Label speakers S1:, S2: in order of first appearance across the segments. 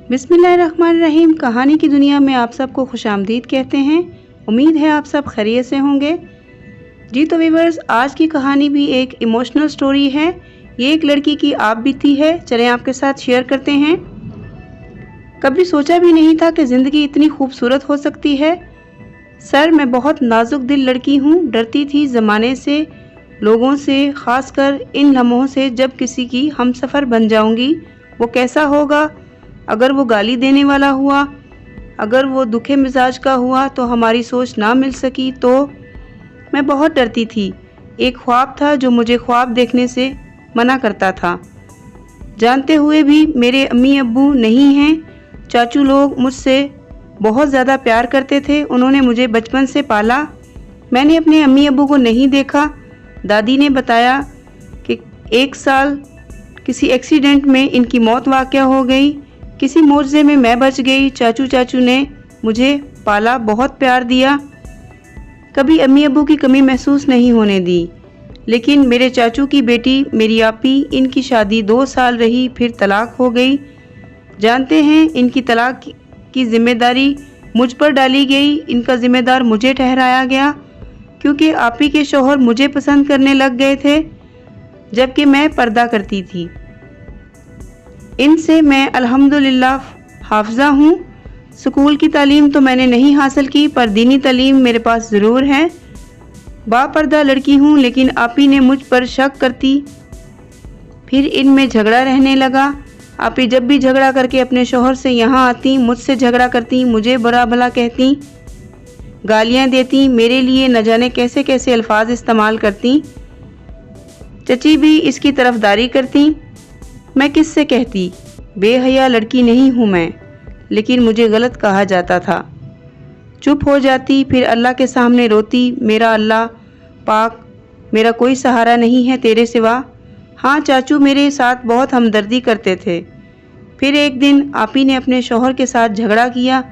S1: बिस्मिल्लाहिर्रहमानिर्रहीम। कहानी की दुनिया में आप सबको खुशामदीद कहते हैं। उम्मीद है आप सब खैरियत से होंगे। जी तो व्यूअर्स, आज की कहानी भी एक इमोशनल स्टोरी है। ये एक लड़की की आप बीती है। चलें आपके साथ शेयर करते हैं। कभी सोचा भी नहीं था कि ज़िंदगी इतनी खूबसूरत हो सकती है। सर, मैं बहुत नाजुक दिल लड़की हूँ। डरती थी ज़माने से, लोगों से, ख़ासकर इन लम्हों से जब किसी की हमसफ़र बन जाऊँगी। वो कैसा होगा? अगर वो गाली देने वाला हुआ, अगर वो दुखे मिजाज का हुआ तो हमारी सोच ना मिल सकी तो। मैं बहुत डरती थी। एक ख्वाब था जो मुझे ख्वाब देखने से मना करता था, जानते हुए भी। मेरे अम्मी अब्बू नहीं हैं। चाचू लोग मुझसे बहुत ज़्यादा प्यार करते थे। उन्होंने मुझे बचपन से पाला। मैंने अपने अम्मी अब्बू को नहीं देखा। दादी ने बताया कि 1 साल किसी एक्सीडेंट में इनकी मौत वाक़या हो गई। किसी मोर्चे में मैं बच गई। चाचू ने मुझे पाला, बहुत प्यार दिया। कभी अम्मी अब्बू की कमी महसूस नहीं होने दी। लेकिन मेरे चाचू की बेटी मेरी आपी, इनकी शादी 2 साल रही, फिर तलाक हो गई। जानते हैं, इनकी तलाक की जिम्मेदारी मुझ पर डाली गई। इनका जिम्मेदार मुझे ठहराया गया क्योंकि आपी के शौहर मुझे पसंद करने लग गए थे, जबकि मैं पर्दा करती थी। इनसे मैं अल्हम्दुलिल्लाह हाफ़िज़ा हूँ। स्कूल की तालीम तो मैंने नहीं हासिल की, पर दीनी तालीम मेरे पास ज़रूर है। बापर्दा लड़की हूँ, लेकिन आपी ने मुझ पर शक करती। फिर इनमें झगड़ा रहने लगा। आपी जब भी झगड़ा करके अपने शौहर से यहाँ आती, मुझसे झगड़ा करती, मुझे बुरा भला कहती, गालियाँ देती, मेरे लिए न जाने कैसे कैसे अल्फाज इस्तेमाल करती। चची भी इसकी तरफदारी करती। मैं किससे कहती? बेहया लड़की नहीं हूँ मैं, लेकिन मुझे गलत कहा जाता था। चुप हो जाती, फिर अल्लाह के सामने रोती, मेरा अल्लाह पाक, मेरा कोई सहारा नहीं है तेरे सिवा। हाँ, चाचू मेरे साथ बहुत हमदर्दी करते थे। फिर एक दिन आपी ने अपने शौहर के साथ झगड़ा किया।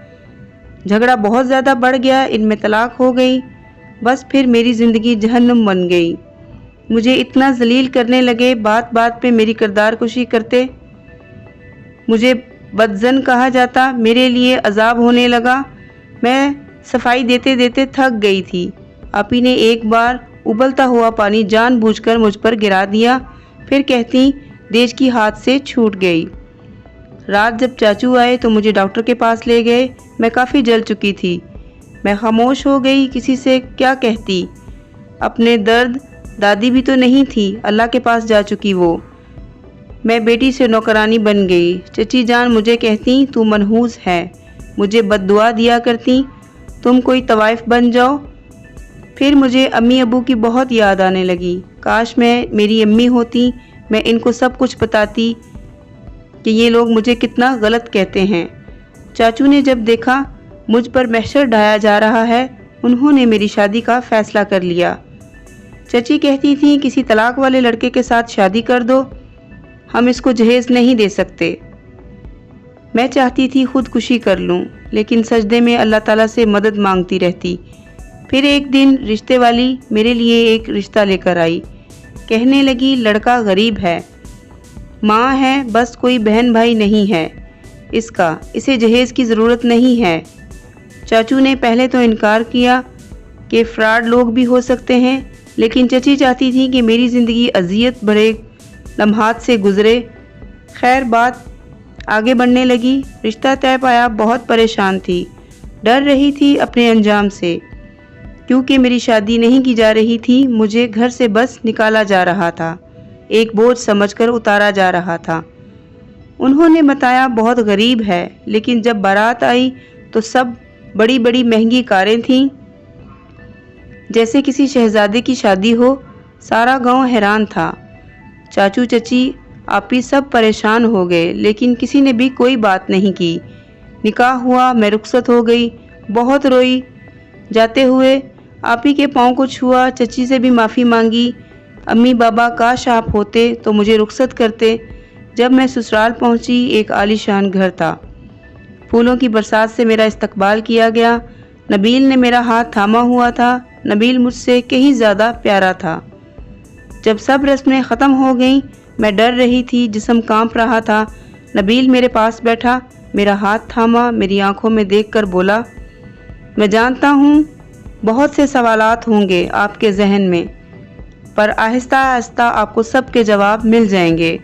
S1: झगड़ा बहुत ज़्यादा बढ़ गया, इनमें तलाक हो गई। बस फिर मेरी ज़िंदगी जहन्नुम बन गई। मुझे इतना जलील करने लगे, बात बात पे मेरी किरदार कुशी करते। मुझे बदजन कहा जाता, मेरे लिए अजाब होने लगा। मैं सफाई देते देते थक गई थी। आपी ने एक बार उबलता हुआ पानी जानबूझकर मुझ पर गिरा दिया। फिर कहती, देश की हाथ से छूट गई। रात जब चाचू आए तो मुझे डॉक्टर के पास ले गए। मैं काफ़ी जल चुकी थी। मैं खामोश हो गई, किसी से क्या कहती अपने दर्द। दादी भी तो नहीं थी, अल्लाह के पास जा चुकी वो। मैं बेटी से नौकरानी बन गई। चची जान मुझे कहती, तू मनहूस है। मुझे बद्दुआ दिया करती, तुम कोई तवाइफ बन जाओ। फिर मुझे अम्मी अब्बू की बहुत याद आने लगी। काश मैं मेरी अम्मी होती, मैं इनको सब कुछ बताती कि ये लोग मुझे कितना गलत कहते हैं। चाचू ने जब देखा मुझ पर महशर ढाया जा रहा है, उन्होंने मेरी शादी का फैसला कर लिया। चची कहती थी, किसी तलाक वाले लड़के के साथ शादी कर दो, हम इसको जहेज नहीं दे सकते। मैं चाहती थी खुदकुशी कर लूं, लेकिन सजदे में अल्लाह ताला से मदद मांगती रहती। फिर एक दिन रिश्ते वाली मेरे लिए एक रिश्ता लेकर आई। कहने लगी, लड़का गरीब है, माँ है, बस कोई बहन भाई नहीं है इसका, इसे जहेज की ज़रूरत नहीं है। चाचू ने पहले तो इनकार किया कि फ्रॉड लोग भी हो सकते हैं, लेकिन चची चाहती थी कि मेरी ज़िंदगी अजियत भरे लम्हात से गुज़रे। खैर, बात आगे बढ़ने लगी। रिश्ता तय पाया। बहुत परेशान थी, डर रही थी अपने अंजाम से, क्योंकि मेरी शादी नहीं की जा रही थी। मुझे घर से बस निकाला जा रहा था, एक बोझ समझकर उतारा जा रहा था। उन्होंने बताया बहुत गरीब है, लेकिन जब बारात आई तो सब बड़ी बड़ी महंगी कारें थीं, जैसे किसी शहजादे की शादी हो। सारा गांव हैरान था। चाचू चची आपी सब परेशान हो गए, लेकिन किसी ने भी कोई बात नहीं की। निकाह हुआ, मैं रुखसत हो गई। बहुत रोई। जाते हुए आपी के पाँव को छुआ, चची से भी माफ़ी मांगी। अम्मी बाबा काश आप होते तो मुझे रुखसत करते। जब मैं ससुराल पहुंची, एक आलीशान घर था। फूलों की बरसात से मेरा इस्तकबाल किया गया। नबील ने मेरा हाथ थामा हुआ था। नबील मुझसे कहीं ज़्यादा प्यारा था। जब सब रस्में ख़त्म हो गईं, मैं डर रही थी, जिस्म कांप रहा था। नबील मेरे पास बैठा, मेरा हाथ थामा, मेरी आंखों में देखकर बोला, मैं जानता हूँ बहुत से सवालात होंगे आपके जहन में, पर आहिस्ता आहिस्ता आपको सब के जवाब मिल जाएंगे।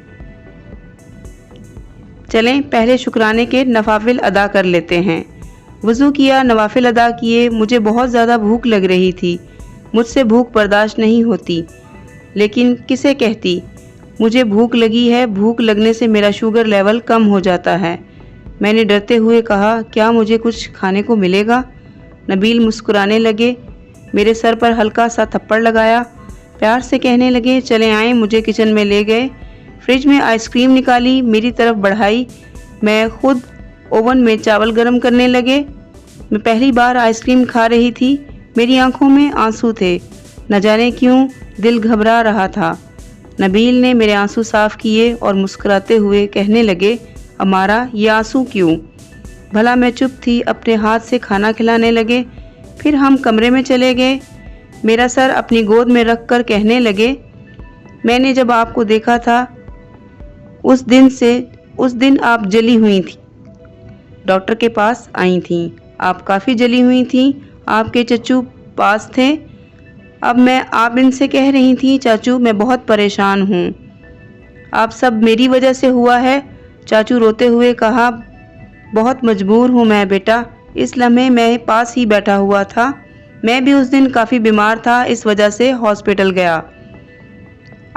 S1: चलें पहले शुक्राने के नवाफिल अदा कर लेते हैं। वज़ू किया, नवाफिल अदा किए। मुझे बहुत ज़्यादा भूख लग रही थी। मुझसे भूख बर्दाश्त नहीं होती, लेकिन किसे कहती। मुझे भूख लगी है, भूख लगने से मेरा शुगर लेवल कम हो जाता है। मैंने डरते हुए कहा, क्या मुझे कुछ खाने को मिलेगा? नबील मुस्कुराने लगे, मेरे सर पर हल्का सा थप्पड़ लगाया, प्यार से कहने लगे, चले आए। मुझे किचन में ले गए, फ्रिज में आइसक्रीम निकाली, मेरी तरफ बढ़ाई। मैं खुद ओवन में चावल गर्म करने लगे। मैं पहली बार आइसक्रीम खा रही थी। मेरी आंखों में आंसू थे, न जाने क्यों दिल घबरा रहा था। नबील ने मेरे आंसू साफ किए और मुस्कुराते हुए कहने लगे, अमारा ये आंसू क्यों? भला मैं चुप थी। अपने हाथ से खाना खिलाने लगे। फिर हम कमरे में चले गए। मेरा सर अपनी गोद में रख कर कहने लगे, मैंने जब आपको देखा था उस दिन आप जली हुई थी, डॉक्टर के पास आई थी। आप काफ़ी जली हुई थी। आपके चच्चू पास थे। अब आप इनसे कह रही थी, चाचू मैं बहुत परेशान हूँ, आप सब मेरी वजह से हुआ है। चाचू रोते हुए कहा, बहुत मजबूर हूँ मैं बेटा। इस लम्हे मैं पास ही बैठा हुआ था। मैं भी उस दिन काफ़ी बीमार था, इस वजह से हॉस्पिटल गया।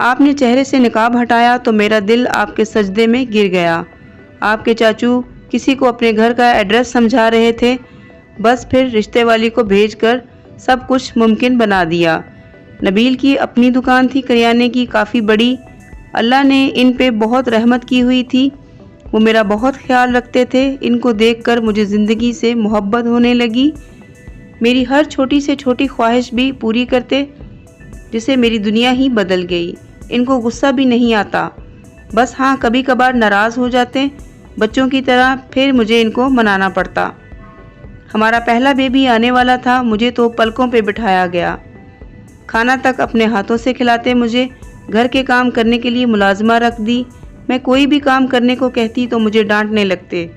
S1: आपने चेहरे से निकाब हटाया तो मेरा दिल आपके सजदे में गिर गया। आपके चाचू किसी को अपने घर का एड्रेस समझा रहे थे। बस फिर रिश्ते वाली को भेजकर सब कुछ मुमकिन बना दिया। नबील की अपनी दुकान थी करियाने की, काफ़ी बड़ी। अल्लाह ने इन पे बहुत रहमत की हुई थी। वो मेरा बहुत ख्याल रखते थे। इनको देखकर मुझे ज़िंदगी से मोहब्बत होने लगी। मेरी हर छोटी से छोटी ख्वाहिश भी पूरी करते, जिससे मेरी दुनिया ही बदल गई। इनको गुस्सा भी नहीं आता, बस हाँ कभी कभार नाराज़ हो जाते बच्चों की तरह, फिर मुझे इनको मनाना पड़ता। हमारा पहला बेबी आने वाला था। मुझे तो पलकों पे बिठाया गया। खाना तक अपने हाथों से खिलाते मुझे। घर के काम करने के लिए मुलाजमा रख दी। मैं कोई भी काम करने को कहती तो मुझे डांटने लगते।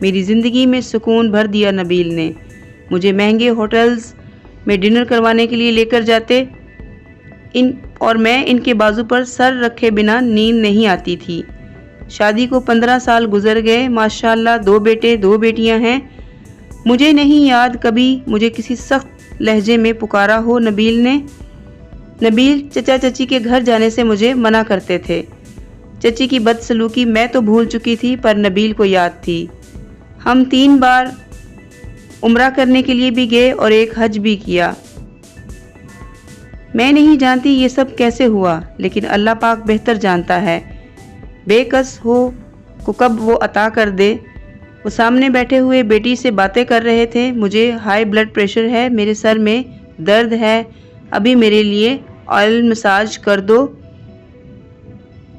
S1: मेरी ज़िंदगी में सुकून भर दिया नबील ने। मुझे महंगे होटल्स में डिनर करवाने के लिए लेकर जाते और मैं इनके बाजू पर सर रखे बिना नींद नहीं आती थी। शादी को 15 साल गुजर गए। माशाल्लाह 2 बेटे 2 बेटियां हैं। मुझे नहीं याद कभी मुझे किसी सख्त लहजे में पुकारा हो नबील ने। नबील चचा चची के घर जाने से मुझे मना करते थे। चची की बदसलूकी मैं तो भूल चुकी थी, पर नबील को याद थी। हम 3 बार उम्रा करने के लिए भी गए और एक हज भी किया। मैं नहीं जानती ये सब कैसे हुआ, लेकिन अल्लाह पाक बेहतर जानता है। बेकस हो को कब वो अता कर दे। वो सामने बैठे हुए बेटी से बातें कर रहे थे। मुझे हाई ब्लड प्रेशर है, मेरे सर में दर्द है, अभी मेरे लिए ऑयल मसाज कर दो।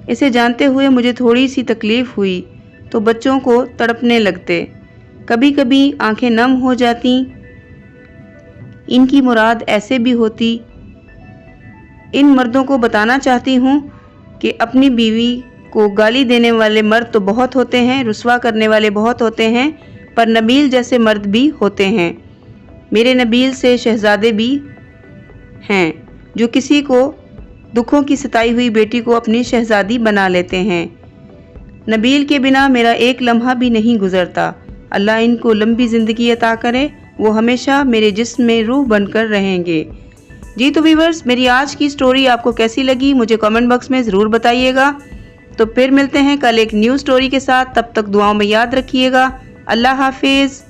S1: इसे जानते हुए मुझे थोड़ी सी तकलीफ़ हुई तो बच्चों को तड़पने लगते। कभी कभी आंखें नम हो जाती। इनकी मुराद ऐसे भी होती। इन मर्दों को बताना चाहती हूँ कि अपनी बीवी को गाली देने वाले मर्द तो बहुत होते हैं, रुस्वा करने वाले बहुत होते हैं, पर नबील जैसे मर्द भी होते हैं। मेरे नबील से शहजादे भी हैं जो किसी को दुखों की सताई हुई बेटी को अपनी शहजादी बना लेते हैं। नबील के बिना मेरा एक लम्हा भी नहीं गुजरता। अल्लाह इनको लंबी ज़िंदगी अता करे। वो हमेशा मेरे जिस्म में रूह बनकर रहेंगे। जी तो व्यूअर्स, मेरी आज की स्टोरी आपको कैसी लगी मुझे कमेंट बॉक्स में ज़रूर बताइएगा। तो फिर मिलते हैं कल एक न्यू स्टोरी के साथ। तब तक दुआओं में याद रखिएगा। अल्लाह हाफिज़।